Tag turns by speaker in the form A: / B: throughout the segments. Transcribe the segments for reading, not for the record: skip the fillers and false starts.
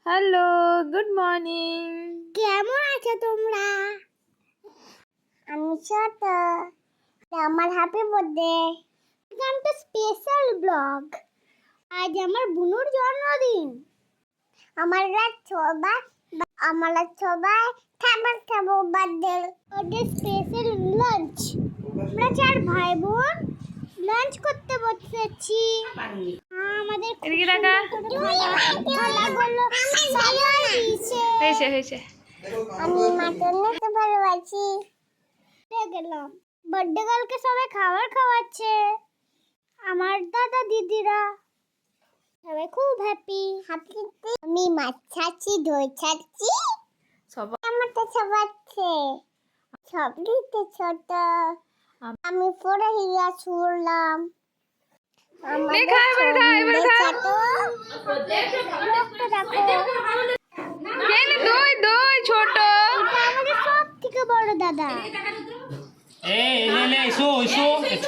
A: Hello, good morning.
B: কেমন আছো তোমরা? আমি ছোট। আমার happy birthday. Welcome to special blog. আজ আমার বুনুর জন্মদিন। আমরা সবাই খাবার খাবো বার্থডে স্পেশাল লাঞ্চ। আমরা 4 ভাই বোন লাঞ্চ করতে বসেছি। আমাদের
A: এদিকে টাকা হয়েছে।
B: আমি মাটন খেতে ভালোবাসি। গেলাম বার্থডে গার্লকে সবাই খাবার খাওয়াচ্ছে। আমার দাদা দিদিরা সবাই খুব হ্যাপি। আমি মাছ ছাড়ছি, দই ছাড়ছি,
A: সবাই
B: আমারটা ছাড়ছে। সবলিতে ছোট আমি পরে হিয়া ছুড়লাম।
A: দই ছোট
B: আমাদের সব থেকে বড় দাদা।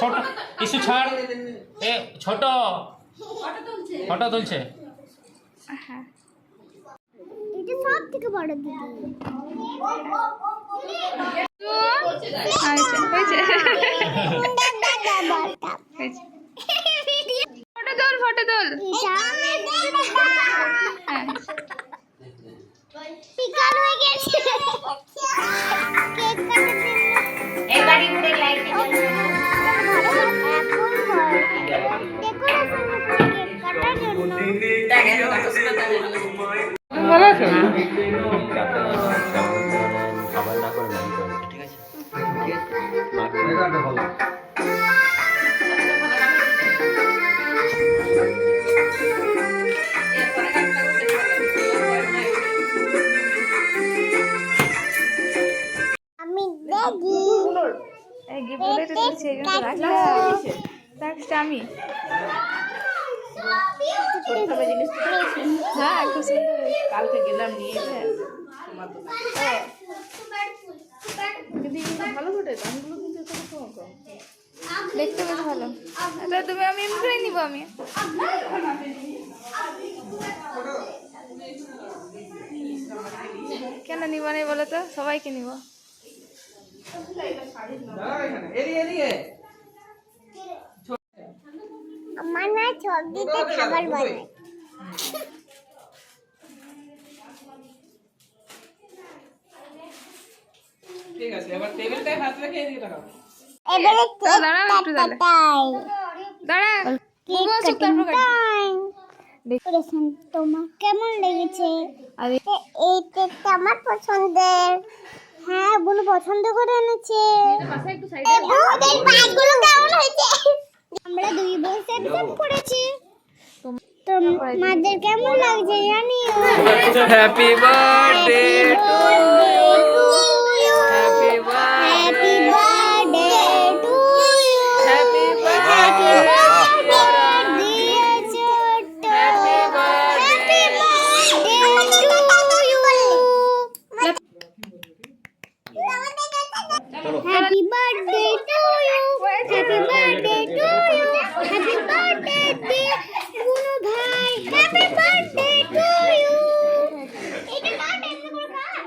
C: ছোট ইসু ছাড় এ ছোট ফটো তুলছে।
B: এটা সব থেকে বড় দিদি।
A: ফটো তোল
B: পিকার হয়ে গেছে। কেক কাটাতে
D: এবারে উড়ে লাইট
B: ডেকোরেশন হচ্ছে কেক কাটার জন্য।
A: ভালো আছো?
E: খাবার না করে নাই ঠিক আছে
B: আমি দেখি
A: এই গিফটগুলো তো দিচ্ছি, এগুলো তো রাখছি আমি। হ্যাঁ, খুব সুন্দর।
D: কালকে গেলাম নিয়ে ভালো ফটো দামগুলো কিন্তু কম
A: দেখতে বেশ ভালো। আচ্ছা তুমি আমি এমনি করে নিবো আমি। কেন নিব না বলো তো, সবাইকে নিব।
B: আমার না সবজিতে খাবার বানাই।
D: ঠিক আছে এবার টেবিলটায় হাত রেখে এদিকে তাকাও।
B: এবারে
A: দাঁড়াও একটু তাহলে। দাঁড়া বুবু আসুক তারপর কাটবো।
B: ডেকোরেশন তোমার কেমন লেগেছে?
A: আরে
B: এই কেকটা আমার পছন্দের। হ্যাঁ, বুনু পছন্দ করে এনেছে। বুনুদের পাগুলো কেমন হয়েছে? আমরা দুই বোন সেম করেছি। তোমাদের কেমন লাগছে জানিও।
A: Happy birthday to you, happy
B: happy birthday to you.
A: Happy birthday
B: dear ছোট্ট।
A: Happy
B: happy birthday to you. Happy birthday to you. Happy birthday to you. Happy birthday বুনু ভাই। Happy birthday to you. এটা কাট এমনি করে কাট।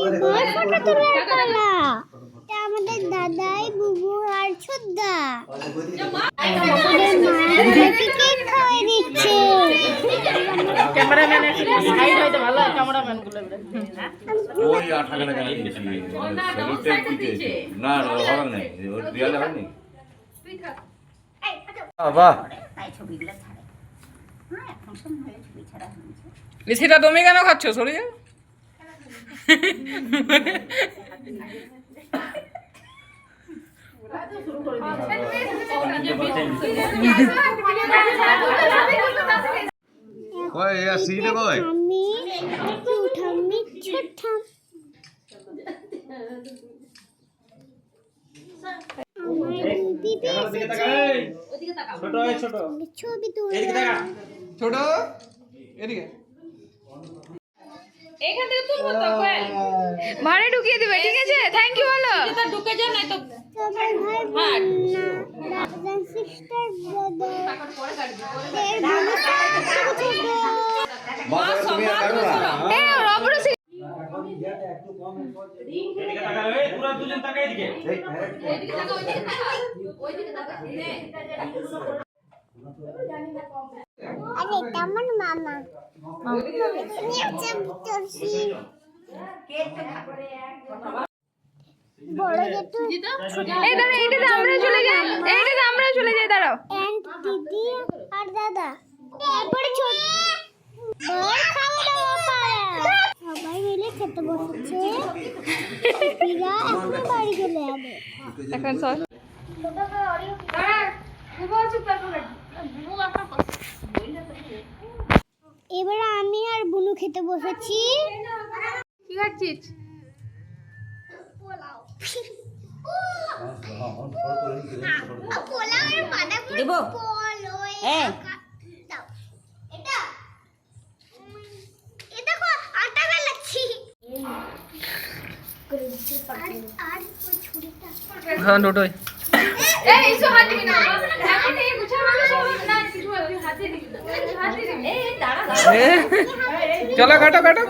B: এবার photo তোলার পালা। এটা আমাদের দাদাই, বুবু আর ছোদ্দা। আমাদের মা কেক খাওয়াই দিচ্ছে।
D: ক্যামেরাম্যানের সাইড হয়তো ভালো ক্যামেরাম্যান গুলো
E: ওই 8 টাকা কেন দিয়েছি সেলুটেপ দিতে না হবে না ওর দিয়ালে হয়নি বাহ
D: ছবিগুলো ছাড়ে। হ্যাঁ ফাংশন হয়ে ছবি ছাড়া হয়েছে।
A: সেটা তুমি কেন খাচ্ছ? সরিয়ে
E: কই ইয়া সিটে কই
B: আমি একটু উঠামি ছোট্টাম। আমার দিদি এসেছে। ছবি তুললাম।
D: ছোট এদিকে
A: এখান থেকে তুলবো তো কোয়েল ভাড়ে ঢুকিয়ে দিবে, ঠিক আছে? থ্যাংক ইউ বলো।
D: ঢুকে যাও না তো
B: সবাই ভাই বোন না ব্রাদার সিস্টার ব্রাদার।
E: মাছ তুমি আর কাটো না
A: এ রবড় সে
C: এদিকে তাকাও, এই পুরো দুজন তাকাও এদিকে।
B: আরে এটা আমার মামা নিচে ভিতরছি বড় যেটু
A: এই দাঁড়া, এইটাতে আমরা চলে যাই, এইটাতে আমরা চলে যাই, দাঁড়াও।
B: এন্ড দিদি আর দাদা তারপরে ছোট বড় খাওয়া দাওয়া পাড়া সবাই মিলে খেতে বসেছে পিরা এখন বাড়ি চলে যাবে
A: এখন সর দাঁড়া, বুবু চুপ থাকো না, বুবু আপনার কথা
B: এবার আমি আর বুনু খেতে বসেছি
A: কি খাচ্ছিস?
D: দেবো? হ্যাঁ।
C: হ্যাঁ দুটোই।
A: এই ইসু হাত দিবি না, এখন এই গুছা মানে না কিছু হাতে দিবি না, হাতে দিবি। এই দাঁড়া
C: চলো কাটো কাটো।